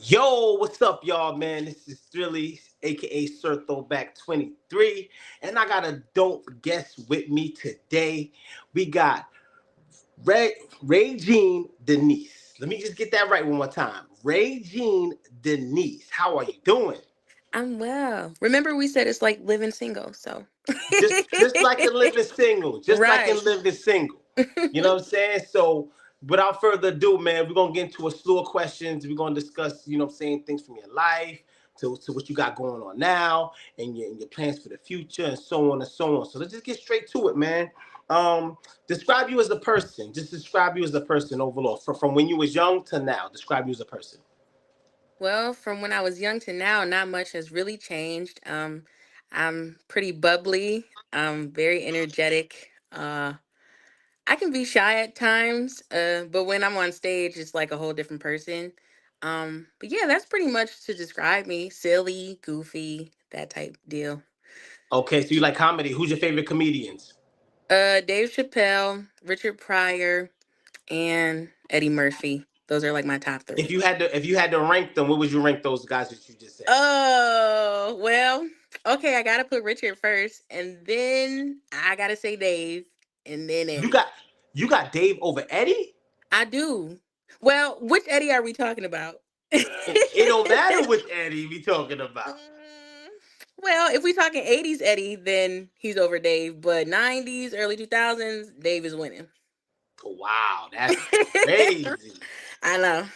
Yo, what's up, y'all, man? This is Thrilly, aka Sir Throwback 23, and I got a dope guest with me today. We got Raegene Denise. Let me just get that right one more time. Raegene Denise. How are you doing? I'm well. Remember, we said it's like living single, so Just like in living single, just like in right. living single. You know what I'm saying? So without further ado, man, we're gonna get into a slew of questions. We're gonna discuss, you know what I'm saying, things from your life to what you got going on now and your plans for the future and so on and so on. So let's just get straight to it, man. Um, Describe you as a person. Just describe you as a person overall. From when you was young to now. Describe you as a person. Well, from when I was young to now, not much has really changed. I'm pretty bubbly. Very energetic. I can be shy at times, but when I'm on stage, it's like a whole different person. But yeah, that's pretty much to describe me. Silly, goofy, that type deal. Okay, so you like comedy. Who's your favorite comedians? Dave Chappelle, Richard Pryor, and Eddie Murphy. Those are like my top If three. you had to rank them, what would you rank those guys that you just said? Oh, well, okay, I gotta put Richard first, and then I gotta say Dave, and then You Eddie. got you got Dave over Eddie? I do. Well, which Eddie are we talking about? It don't matter which Eddie we talking about. Mm, well, if we talking 80s Eddie, then he's over Dave, but 90s, early 2000s, Dave is winning. Wow, that's crazy. I know.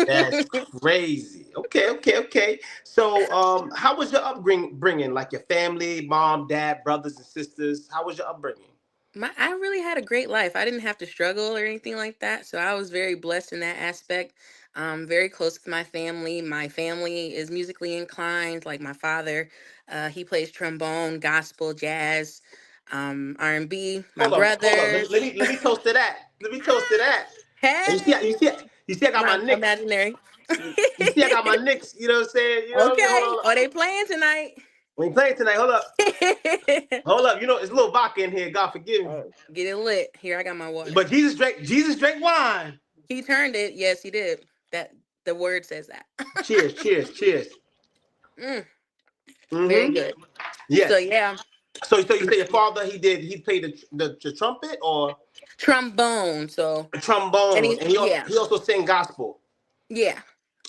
That's crazy. Okay, okay, okay. So, how was your upbringing? Like your family, mom, dad, brothers and sisters. How was your upbringing? I really had a great life. I didn't have to struggle or anything like that. So I was very blessed in that aspect. Very close to my family. My family is musically inclined. Like my father, he plays trombone, gospel, jazz, R&B. My Hold on. brothers, Let me toast to that. Let me toast to that. And hey, you see, I got my my Knicks. imaginary. You see, I got my Knicks. You know what I'm saying? You know what I mean? Okay. Hold Are on. they playing tonight? We ain't playing tonight. Hold up. Hold up. You know, it's a little vodka in here. God forgive me. Oh, get it lit. Here, I got my water. But Jesus drank wine. He turned it. Yes, he did. That the word says that. Cheers, cheers, cheers. Mm, very Mm-hmm. good. So Yes. yeah, So you say your father he played the trumpet or trombone. So the and trombone, he and yeah he also sang gospel. yeah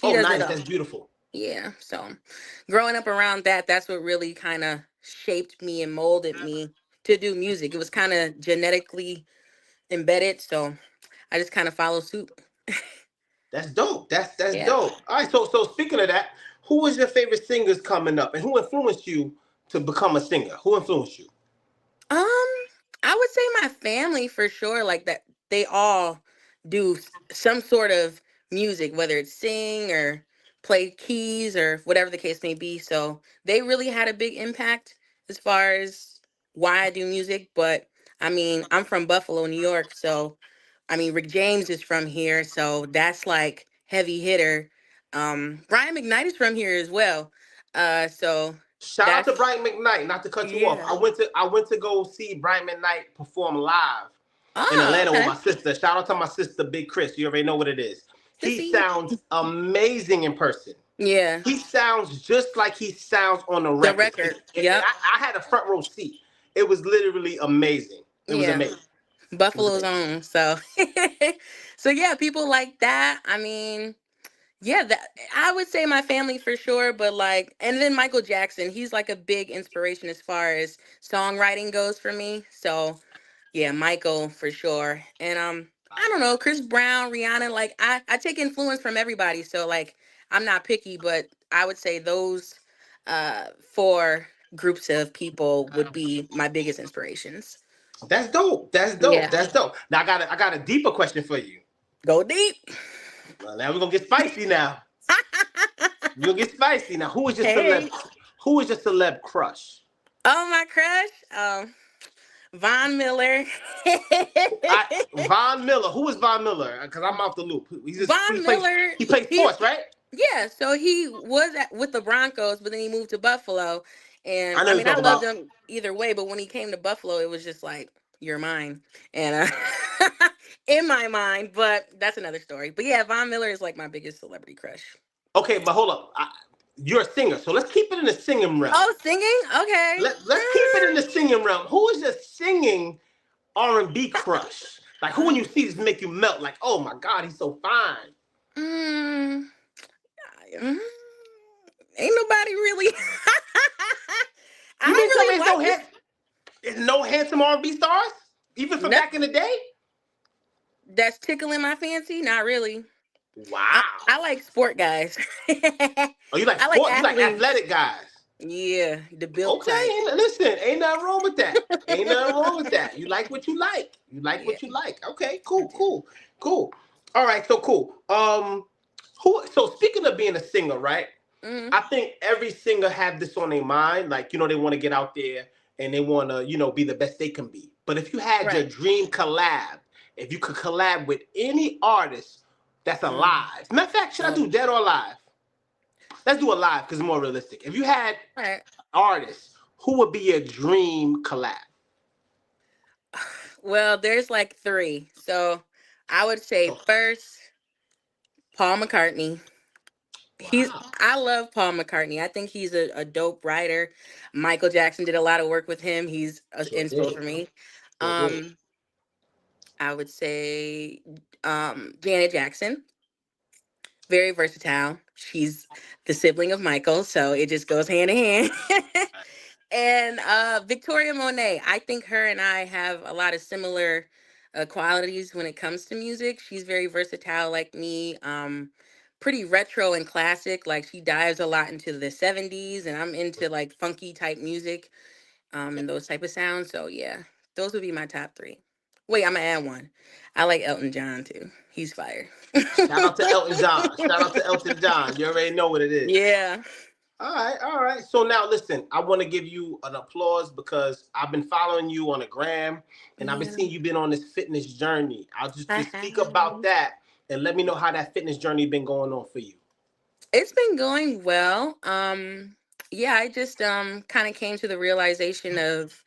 he Oh, does it nice. all. That's beautiful. Yeah. So growing up around that, that's what really kind of shaped me and molded me to do music. It was kind of genetically embedded, so I just kind of follow suit. That's dope. That's Yeah. dope. All right. So speaking of that, who was your favorite singers coming up, and who influenced you to become a singer? Who influenced you? Um, I would say my family for sure, like that they all do some sort of music, whether it's sing or play keys or whatever the case may be. So they really had a big impact as far as why I do music. But I mean, I'm from Buffalo, New York, so I mean Rick James is from here, so that's like heavy hitter. Brian McKnight is from here as well. So Shout out to that's Brian McKnight. Not to cut you off. yeah. I went to go see Brian McKnight perform live in Oh, Atlanta with okay. my sister. Shout out to my sister, Big Chris. You already know what it is. He Sissy. sounds amazing in person. Yeah. He sounds just like he sounds on the The record. record. Yep. I had a front row seat. It was literally amazing. It was Yeah. amazing. It was Buffalo's amazing. own. So so yeah, people like that. I mean, yeah, that I would say my family for sure, but like and then Michael Jackson, he's like a big inspiration as far as songwriting goes for me. So yeah, Michael for sure. And I don't know, Chris Brown, Rihanna, like I take influence from everybody. So like I'm not picky, but I would say those four groups of people would be my biggest inspirations. That's dope. That's dope. Yeah. That's dope. Now I got a deeper question for you. Go deep. Well, now we're gonna get spicy now. We're gonna get spicy now. Hey. Who is your celeb crush? Oh, my crush. Von Miller. I Von Miller. Who is Von Miller? Because I'm off the loop. Von Miller, he plays he sports, right? yeah, so he was with the Broncos, but then he moved to Buffalo. And I know I you're mean, I talking loved about. him either way, but when he came to Buffalo, it was just like, you're mine. And in my mind, but that's another story. But yeah, Von Miller is like my biggest celebrity crush. Okay, but hold up. You're a singer, so let's keep it in the singing realm. Oh, singing? Okay. Let's keep it in the singing realm. Who is your singing R&B crush? Like who when you see this make you melt? Like oh my god, he's so fine. Mm, mm, ain't nobody really. I You mean don't tell me really like this. there's no handsome R&B stars even from Nope. back in the day? That's tickling my fancy. Not really. I Wow. like sport guys. Oh, you like I like sport? You like athletes. athletic guys? Yeah, the built Okay, type. listen, ain't nothing wrong with that. Ain't nothing wrong with that. You like what you like. You like Yeah, what you like. Okay, I cool, do. cool, cool. All right, so cool. Who? So speaking of being a singer, right? Hmm. I think every singer have this on their mind. Like they want to get out there and they want to be the best they can be. But if you had your Right. dream collab, if you could collab with any artist that's Mm. alive. Matter of fact, should I Oh, do dead or alive? Let's do alive because it's more realistic. If you had right. artists, who would be your dream collab? Well, there's like three. So I would say Okay. first, Paul McCartney. He's Wow. I love Paul McCartney. I think he's a dope writer. Michael Jackson did a lot of work with him. He's an Sure inspo did. for me. Sure did. Um, I would say Janet Jackson. Very versatile. She's the sibling of Michael, so it just goes hand in hand. And Victoria Monet, I think her and I have a lot of similar qualities when it comes to music. She's very versatile like me. Pretty retro and classic. Like she dives a lot into the 70s, and I'm into like funky type music and those type of sounds. So yeah, those would be my top three. Wait, I'm gonna add one. I like Elton John too. He's fire. Shout out to Elton John. Shout out to Elton John. You already know what it is. Yeah. All right, all right. So now listen, I want to give you an applause because I've been following you on the gram and I've been Yeah. seeing you've been on this fitness journey. I'll I just speak about have. that and let me know how that fitness journey been going on for you. It's been going well. Yeah, I just kind of came to the realization of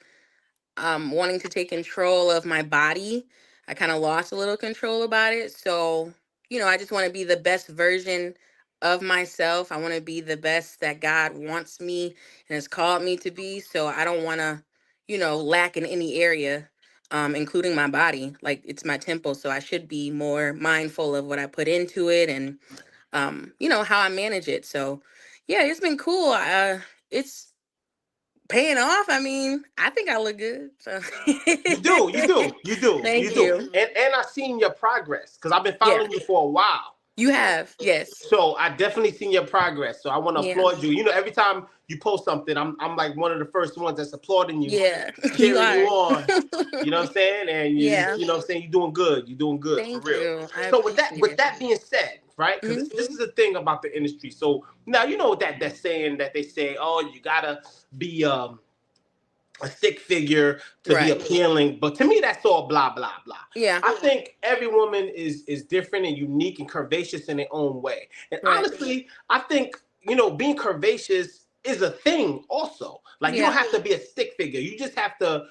wanting to take control of my body. I kind of lost a little control about it. So, I just want to be the best version of myself. I want to be the best that God wants me and has called me to be. So I don't want to, lack in any area, including my body. Like it's my temple. So I should be more mindful of what I put into it and, how I manage it. So yeah, it's been cool. It's paying off. I mean, I think I look good. So You do, you do, you do, you thank do. you. And I've seen your progress because I've been Yeah, following you for a while. you have. Yes. So I definitely seen your progress. So I want to Yeah. applaud you. Every time you post something, I'm like one of the first ones that's applauding you, Yeah. You cheering you are. on. You know what I'm saying? And Yeah. you know what I'm saying, you're doing good. You're doing good for Thank real. you. I So with that appreciate with it. that being said, right? Because Hmm. this is the thing about the industry. So now you know that saying that they say, oh, you gotta be a stick figure to be Right. appealing. But to me, that's all blah blah blah. Yeah. I think every woman is different and unique and curvaceous in their own way. And Right. honestly, I think being curvaceous is a thing also. Like you don't Yeah. have to be a stick figure. You just have to,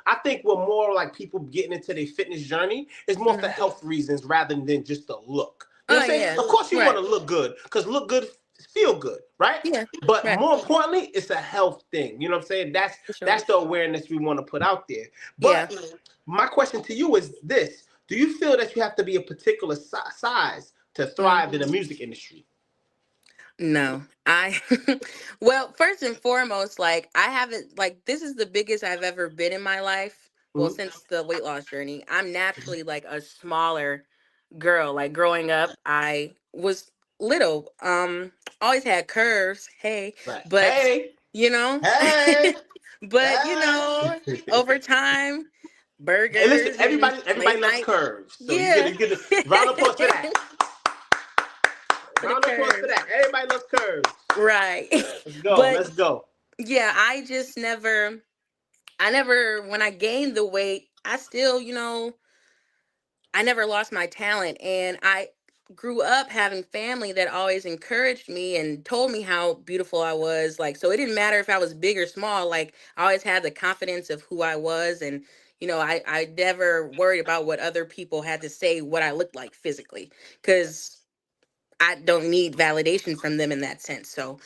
I think we're more like people getting into their fitness journey is more for Hmm. health reasons rather than just the look. You know Oh what I'm saying? yeah. Of course you want Right. to look good because look good feel good, right? Yeah. But Right. more importantly, it's a health thing. You know what I'm saying? That's For sure. that's the awareness we want to put out there. Yeah. But my question to you is this: do you feel that you have to be a particular size to Mm. thrive in the music industry? No, I, well, first and foremost, like, I haven't, like, this is the biggest I've ever been in my life. Well, Mhm. since the weight loss journey, I'm naturally like a smaller girl. Like, growing up, I was little, always had curves. Hey, Right. but, Hey, you know, hey, but, hey. over time, Hey, listen, burgers and everybody late loves night. curves. So Yeah. you get a round of applause for that. For the Round of applause for curves. that. Everybody loves curves. Right. Let's go. But Let's go. yeah, I never, when I gained the weight, I still, I never lost my talent. And I grew up having family that always encouraged me and told me how beautiful I was. Like, so it didn't matter if I was big or small. Like, I always had the confidence of who I was. And, I never worried about what other people had to say, what I looked like physically. Cause I don't need validation from them in that sense. So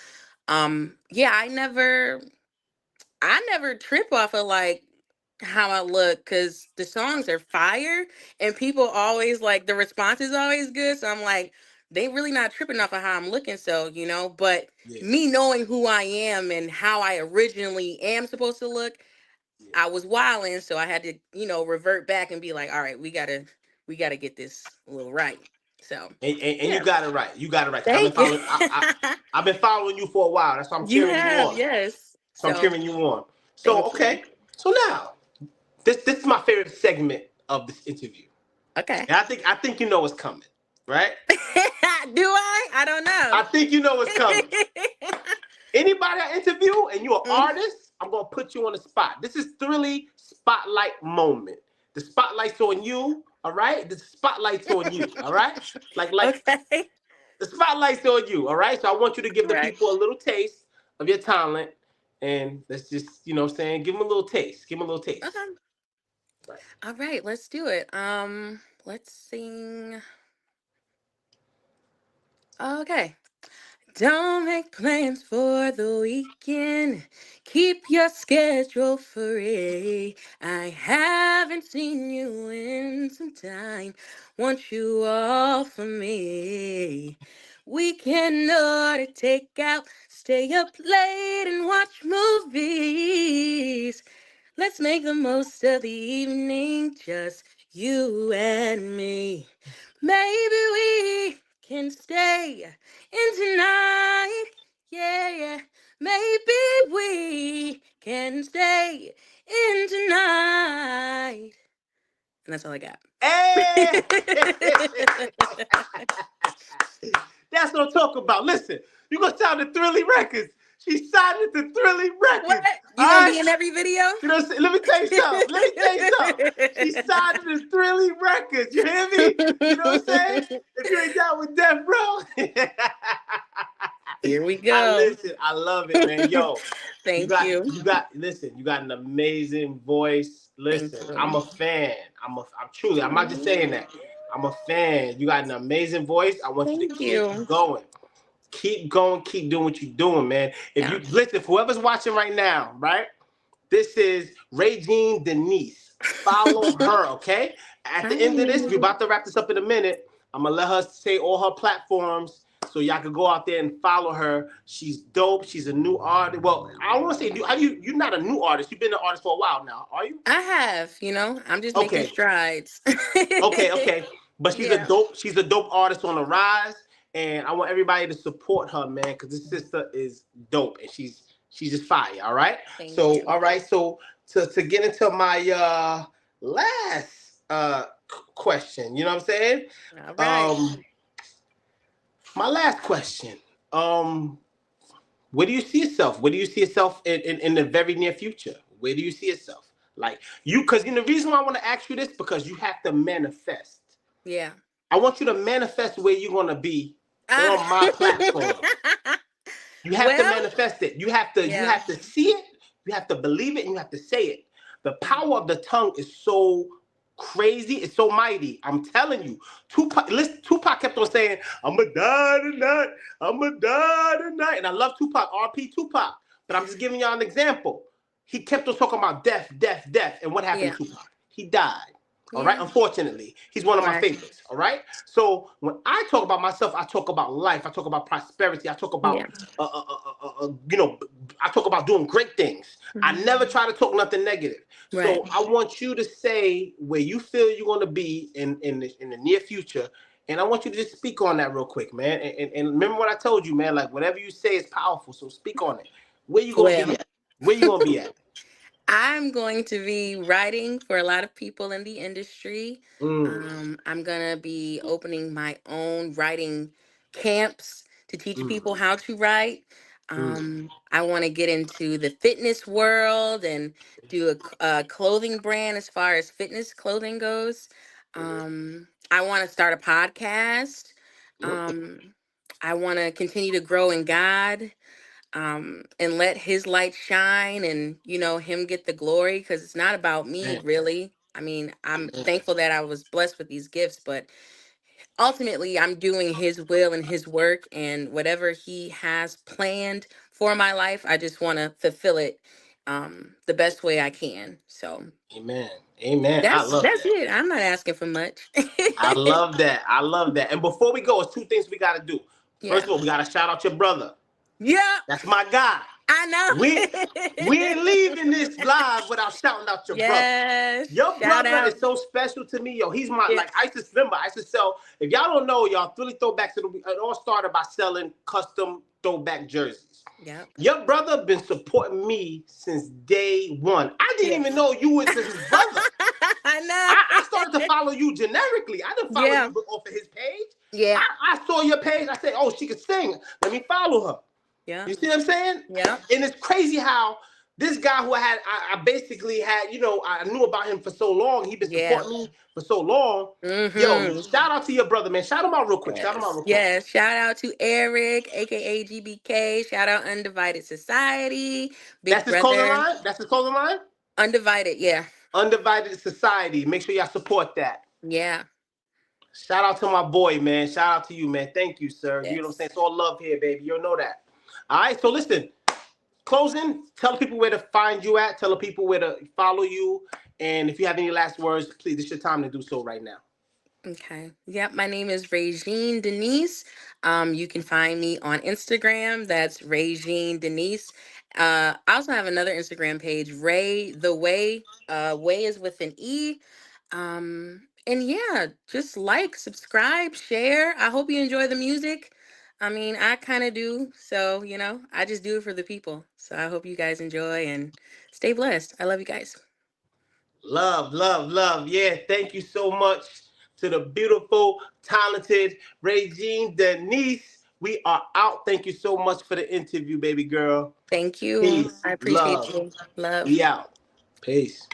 yeah, I never trip off of like how I look because the songs are fire and people always like the response is always good. So I'm like, they really not tripping off of how I'm looking. So, but Yeah, me knowing who I am and how I originally am supposed to look, yeah. I was wilding. So I had to, revert back and be like, all right, we gotta get this a little right. So And you yeah. got it right. You got it right. Cause I've been Thank you. following. I've been following you for a while. That's why I'm You cheering you have, on. yes. So I'm So cheering you on. So thank you. okay. So now this is my favorite segment of this interview, Okay. and I think you know what's coming, right? Do I? I don't know. I think you know what's coming. Anybody I interview and you're an Mm, artist, I'm gonna put you on the spot. This is Thrilly Spotlight moment. The spotlight's on you, all right? The spotlight's on you, all right? Like okay. the spotlight's on you, all right? So I want you to give the Right. people a little taste of your talent, and let's just, you know what I'm saying, give them a little taste. Give them a little taste. Okay. Right. All right. Let's do it. Let's sing. Okay. Don't make plans for the weekend. Keep your schedule free. I haven't seen you in some time. Want you all for me. Weekend order takeout. Stay up late and watch movies. Let's make the most of the evening, just you and me. Maybe we can stay in tonight. Yeah, yeah. Maybe we can stay in tonight. And that's all I got. Hey! That's what I'm talking about. Listen, you gonna sign the Thrilly Records. She signed it to Thrilly What? Records. You All gonna right? be in every video? You know what I'm saying? Let me tell you something. Let me tell you something. She signed it to Thrilly Records. You hear me? You know what I'm saying? If you ain't down with Death Row. Here we I go. listen, I love it, man. Yo, you Thank got you. you got listen, you got an amazing voice. Thank Listen, I'm you. a fan. I'm truly, I'm not just saying Mm, that. I'm a fan. You got an amazing voice. I want you to thank keep you. going. Keep going, keep doing what you're doing, man. If you Yeah. listen, if whoever's watching right now, right? This is Raegene Denise. Follow her, okay? At the end of this, we're Hi. about to wrap this up in a minute. I'm gonna let her say all her platforms so y'all can go out there and follow her. She's dope. She's a new artist. Well, I don't want to say new. Have you? You're not a new artist. You've been an artist for a while now, are you? I have, I'm just making Okay, strides. okay. But she's a Yeah. dope. She's a dope artist on the rise, and I want everybody to support her, man, because this sister is dope, and she's just fire. All right. Thank So you. all right. So to get into my last question, you know what I'm saying? All right. Um, my last question. Um, where do you see yourself? Where do you see yourself in the very near future? Where do you see yourself? Like you, because the reason why I want to ask you this because you have to manifest. Yeah. I want you to manifest where you're gonna be Ah. on my platform. You have to well, manifest it. You yeah. have to see it, you have to believe it, and you have to say it. The power Mhm. of the tongue is so crazy, it's so mighty. I'm telling you. Tupac kept on saying, I'ma die tonight, I'ma die tonight. And I love Tupac, RP Tupac. But I'm just giving y'all an example. He kept on talking about death, death, death. And what happened Yeah. to Tupac? He died. All right, Yeah. unfortunately, he's one of my Right. favorites. All right, so when I talk about myself, I talk about life, I talk about prosperity, I talk about, Yeah. you know, I talk about doing great things. I never Mhm. try to talk nothing negative. Right. So I want you to say where you feel you're going to be in the near future, and I want you to just speak on that real quick, man. And remember what I told you, man. Like whatever you say is powerful. So speak on it. Where you gonna be Well, at? Where you gonna be at? I'm going to be writing for a lot of people in the industry. Mm, I'm going to be opening my own writing camps to teach mm, people how to write. mm. I want to get into the fitness world and do a clothing brand as far as fitness clothing goes. I want to start a podcast. Mm. Um, I want to continue to grow in God, and let his light shine and him get the glory because it's not about me Man, really. I mean, I'm man. thankful that I was blessed with these gifts, but ultimately I'm doing his will and his work, and whatever he has planned for my life, I just want to fulfill it the best way I can. So Amen. Amen. I love that's that. it. I'm not asking for much. I love that. I love that. And before we go, it's two things we got to do. First Yeah. of all, we got to shout out your brother. Yeah. That's my guy. I We we know. ain't leaving this live without shouting out your brother. Yes. Your Shout brother out. is so special to me, yo. He's my like Yes. I used to remember. I used to sell. If y'all don't know, y'all Philly throwbacks. It all started by selling custom throwback jerseys. Yep. Your brother been supporting me since day one. I didn't even Yes. know you was his brother. I I know. started to follow you generically. I didn't follow Yeah. you off of his page. Yeah. I saw your page. I said, oh, she could sing. Let me follow her. Yeah. You see what I'm saying? Yeah. And it's crazy how this guy who I basically had, I knew about him for so long. He been Yeah. supporting me for so long. Yo, Mm-hmm. shout out to your brother, man. Shout him out real quick. Shout him out Yes. real quick. Yes. Shout out to Eric, aka GBK. Shout out Undivided Society. Big That's his clothing brother. line. That's his clothing line. Undivided. Yeah. Undivided Society. Make sure y'all support that. Yeah. Shout out to my boy, man. Shout out to you, man. Thank you, sir. You know what I'm Yes. saying? It's all love here, baby. You'll know that. All right. So listen, closing. Tell the people where to find you at. Tell the people where to follow you. And if you have any last words, please, it's your time to do so right now. Okay. Yep. My name is Raegene Denise. You can find me on Instagram. That's Raegene Denise. I also have another Instagram page, Ray the Way. Way is with an E. And yeah, just like, subscribe, share. I hope you enjoy the music. I mean, I kind of do. So, I just do it for the people. So I hope you guys enjoy and stay blessed. I love you guys. Love, love, love. Yeah, thank you so much to the beautiful, talented Raegene Denise. We are out. Thank you so much for the interview, baby girl. Thank you. Peace, I appreciate love. you. Love. We out. Peace.